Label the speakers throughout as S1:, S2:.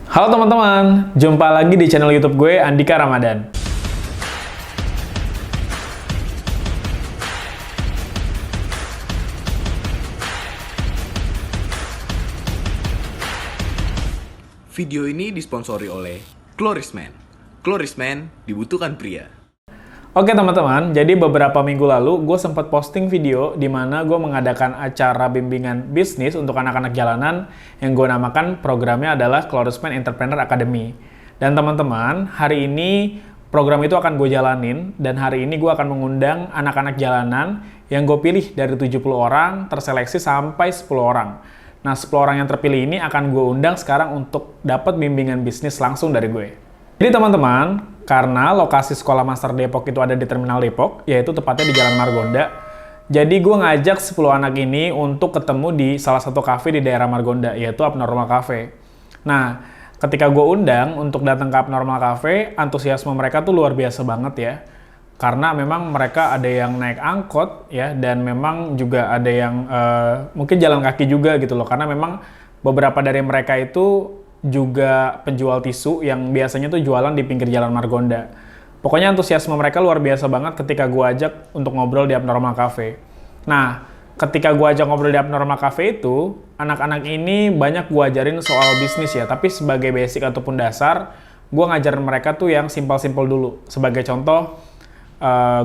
S1: Halo teman-teman, jumpa lagi di channel YouTube gue, Andika Ramadan.
S2: Video ini disponsori oleh Klorisman. Klorisman dibutuhkan pria.
S1: Oke teman-teman, jadi beberapa minggu lalu gue sempat posting video di mana gue mengadakan acara bimbingan bisnis untuk anak-anak jalanan yang gue namakan programnya adalah Klorisman Entrepreneur Academy. Dan teman-teman, hari ini program itu akan gue jalanin dan hari ini gue akan mengundang anak-anak jalanan yang gue pilih dari 70 orang, terseleksi sampai 10 orang. Nah, 10 orang yang terpilih ini akan gue undang sekarang untuk dapat bimbingan bisnis langsung dari gue. Jadi teman-teman, karena lokasi Sekolah Master Depok itu ada di Terminal Depok, yaitu tepatnya di Jalan Margonda, jadi gue ngajak 10 anak ini untuk ketemu di salah satu kafe di daerah Margonda, yaitu Abnormal Cafe. Nah, ketika gue undang untuk datang ke Abnormal Cafe, antusiasme mereka tuh luar biasa banget ya. Karena memang mereka ada yang naik angkot ya, dan memang juga ada yang mungkin jalan kaki juga gitu loh. Karena memang beberapa dari mereka itu juga penjual tisu yang biasanya tuh jualan di pinggir jalan Margonda. Pokoknya antusiasme mereka luar biasa banget ketika gue ajak untuk ngobrol di Abnormal Cafe. Nah, ketika gue ajak ngobrol di Abnormal Cafe itu, anak-anak ini banyak gue ajarin soal bisnis ya, tapi sebagai basic ataupun dasar, gue ngajarin mereka tuh yang simpel-simpel dulu. Sebagai contoh,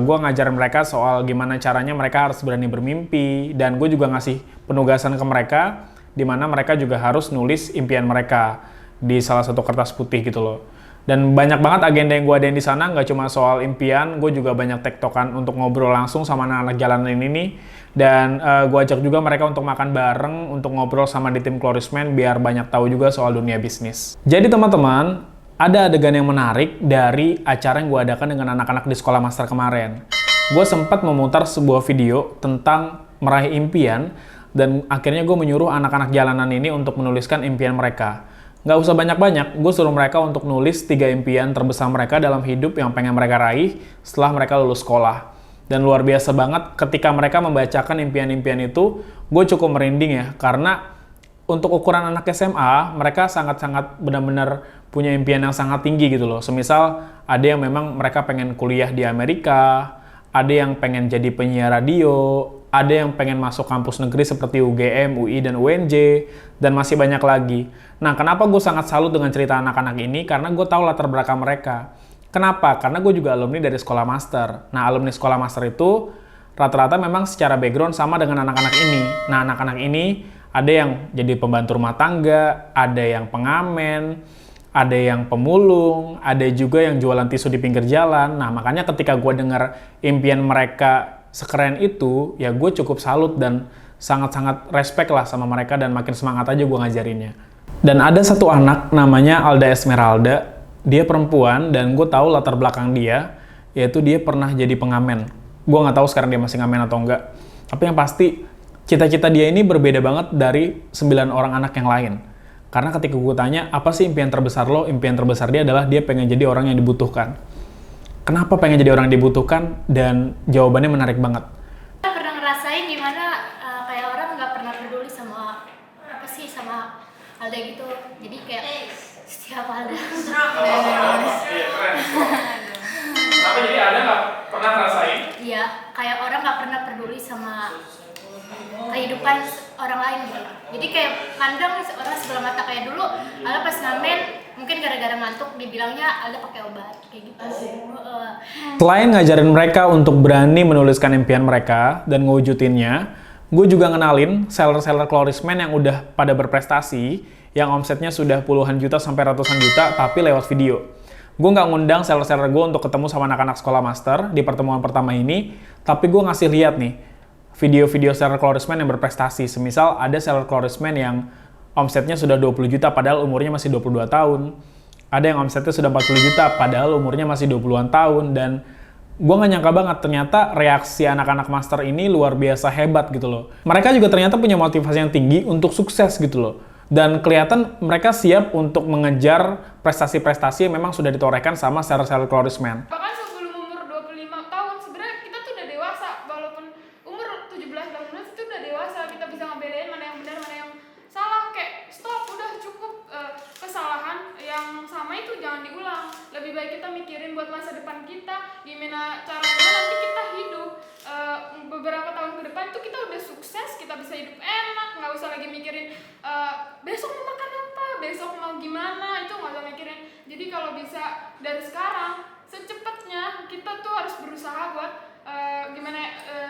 S1: gue ngajarin mereka soal gimana caranya mereka harus berani bermimpi, dan gue juga ngasih penugasan ke mereka, di mana mereka juga harus nulis impian mereka di salah satu kertas putih gitu loh. Dan banyak banget agenda yang gue adain di sana, nggak cuma soal impian, gue juga banyak tektokan untuk ngobrol langsung sama anak-anak jalanan ini. Dan gue ajak juga mereka untuk makan bareng, untuk ngobrol sama di tim Klorisman, biar banyak tahu juga soal dunia bisnis. Jadi teman-teman, ada adegan yang menarik dari acara yang gue adakan dengan anak-anak di Sekolah Master kemarin. Gue sempat memutar sebuah video tentang meraih impian, dan akhirnya gue menyuruh anak-anak jalanan ini untuk menuliskan impian mereka. Nggak usah banyak-banyak, gue suruh mereka untuk nulis 3 impian terbesar mereka dalam hidup yang pengen mereka raih setelah mereka lulus sekolah. Dan luar biasa banget ketika mereka membacakan impian-impian itu, gue cukup merinding ya, karena untuk ukuran anak SMA, mereka sangat-sangat benar-benar punya impian yang sangat tinggi gitu loh. Semisal ada yang memang mereka pengen kuliah di Amerika, ada yang pengen jadi penyiar radio, ada yang pengen masuk kampus negeri seperti UGM, UI, dan UNJ, dan masih banyak lagi. Nah, kenapa gue sangat salut dengan cerita anak-anak ini? Karena gue tahu latar belakang mereka. Kenapa? Karena gue juga alumni dari Sekolah Master. Nah, alumni Sekolah Master itu rata-rata memang secara background sama dengan anak-anak ini. Nah, anak-anak ini ada yang jadi pembantu rumah tangga, ada yang pengamen, ada yang pemulung, ada juga yang jualan tisu di pinggir jalan. Nah, makanya ketika gue dengar impian mereka sekeren itu, ya gue cukup salut dan sangat-sangat respect lah sama mereka, dan makin semangat aja gue ngajarinnya. Dan ada satu anak namanya Alda Esmeralda, dia perempuan dan gue tahu latar belakang dia, yaitu dia pernah jadi pengamen. Gue nggak tahu sekarang dia masih ngamen atau enggak, tapi yang pasti cita-cita dia ini berbeda banget dari 9 orang anak yang lain. Karena ketika gue tanya, apa sih impian terbesar lo? Impian terbesar dia adalah dia pengen jadi orang yang dibutuhkan. Kenapa pengen jadi orang yang dibutuhkan? Dan jawabannya menarik banget.
S3: Pernah ngerasain gimana kayak orang nggak pernah peduli sama apa sih, sama Alda gitu. Jadi kayak setiap Alda.
S1: Tapi jadi ada nggak pernah ngerasain?
S3: Iya, kayak orang nggak pernah peduli sama kehidupan orang lain gitu. Jadi kayak pandang orang sebelah mata. Kayak dulu Alda pas ngamen, mungkin gara-gara ngantuk dibilangnya Alda pakai obat kayak gitu.
S1: Selain ngajarin mereka untuk berani menuliskan impian mereka dan ngewujudinnya, gue juga ngenalin seller-seller Klorisman yang udah pada berprestasi, yang omsetnya sudah puluhan juta sampai ratusan juta, tapi lewat video. Gue nggak ngundang seller-seller gue untuk ketemu sama anak-anak Sekolah Master di pertemuan pertama ini, tapi gue ngasih lihat nih video-video seller Klorisman yang berprestasi. Semisal ada seller Klorisman yang omsetnya sudah 20 juta padahal umurnya masih 22 tahun. Ada yang omsetnya sudah 40 juta padahal umurnya masih 20-an tahun. Dan gue nggak nyangka banget, ternyata reaksi anak-anak master ini luar biasa hebat gitu loh. Mereka juga ternyata punya motivasi yang tinggi untuk sukses gitu loh. Dan kelihatan mereka siap untuk mengejar prestasi-prestasi yang memang sudah ditorehkan sama seller-seller Klorisman.
S4: Bahkan sebelum umur 25 tahun sebenarnya kita tuh udah dewasa, walaupun umur 17 18 itu udah dewasa, kita bisa ngebedain mana yang benar mana yang salah. Kayak stop, udah cukup kesalahan lebih baik kita mikirin buat masa depan kita, gimana caranya nanti kita hidup beberapa tahun ke depan tuh kita udah sukses, kita bisa hidup enak, nggak usah lagi mikirin besok mau makan apa, besok mau gimana, itu nggak usah mikirin. Jadi kalau bisa dari sekarang secepatnya kita tuh harus berusaha buat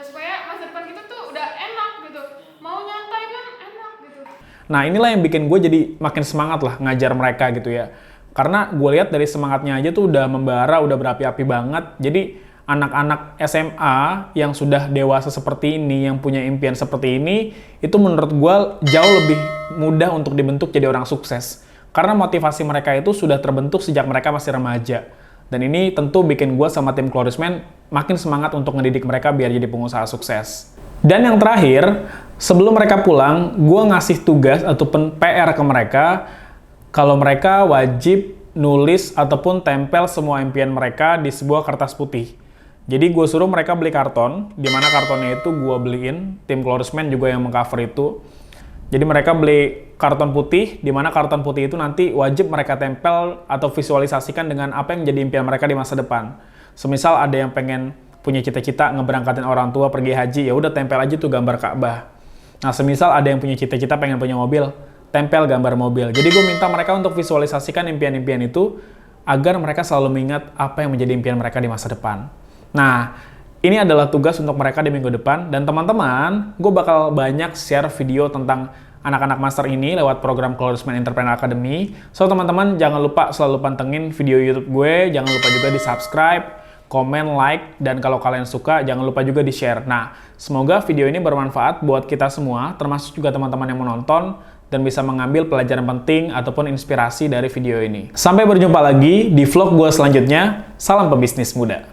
S4: supaya masa depan kita tuh udah enak gitu, mau nyantai kan enak gitu.
S1: Nah inilah yang bikin gue jadi makin semangat lah ngajar mereka gitu ya. Karena gue lihat dari semangatnya aja tuh udah membara, udah berapi-api banget. Jadi anak-anak SMA yang sudah dewasa seperti ini, yang punya impian seperti ini, itu menurut gue jauh lebih mudah untuk dibentuk jadi orang sukses. Karena motivasi mereka itu sudah terbentuk sejak mereka masih remaja. Dan ini tentu bikin gue sama tim Chlorisman makin semangat untuk ngedidik mereka biar jadi pengusaha sukses. Dan yang terakhir, sebelum mereka pulang, gue ngasih tugas ataupun PR ke mereka, kalau mereka wajib nulis ataupun tempel semua impian mereka di sebuah kertas putih. Jadi gue suruh mereka beli karton, di mana kartonnya itu gue beliin, tim Chlorisman juga yang mengcover itu. Jadi mereka beli karton putih, di mana karton putih itu nanti wajib mereka tempel atau visualisasikan dengan apa yang jadi impian mereka di masa depan. Semisal ada yang pengen punya cita-cita ngeberangkatin orang tua pergi haji, ya udah tempel aja tuh gambar Ka'bah. Nah, semisal ada yang punya cita-cita pengen punya mobil, tempel gambar mobil. Jadi gue minta mereka untuk visualisasikan impian-impian itu agar mereka selalu mengingat apa yang menjadi impian mereka di masa depan. Nah, ini adalah tugas untuk mereka di minggu depan, dan teman-teman, gue bakal banyak share video tentang anak-anak master ini lewat program Chlorisman Entrepreneur Academy. So, teman-teman, jangan lupa selalu pantengin video YouTube gue, jangan lupa juga di-subscribe, komen, like, dan kalau kalian suka, jangan lupa juga di-share. Nah, semoga video ini bermanfaat buat kita semua, termasuk juga teman-teman yang menonton, dan bisa mengambil pelajaran penting ataupun inspirasi dari video ini. Sampai berjumpa lagi di vlog gue selanjutnya. Salam pebisnis muda.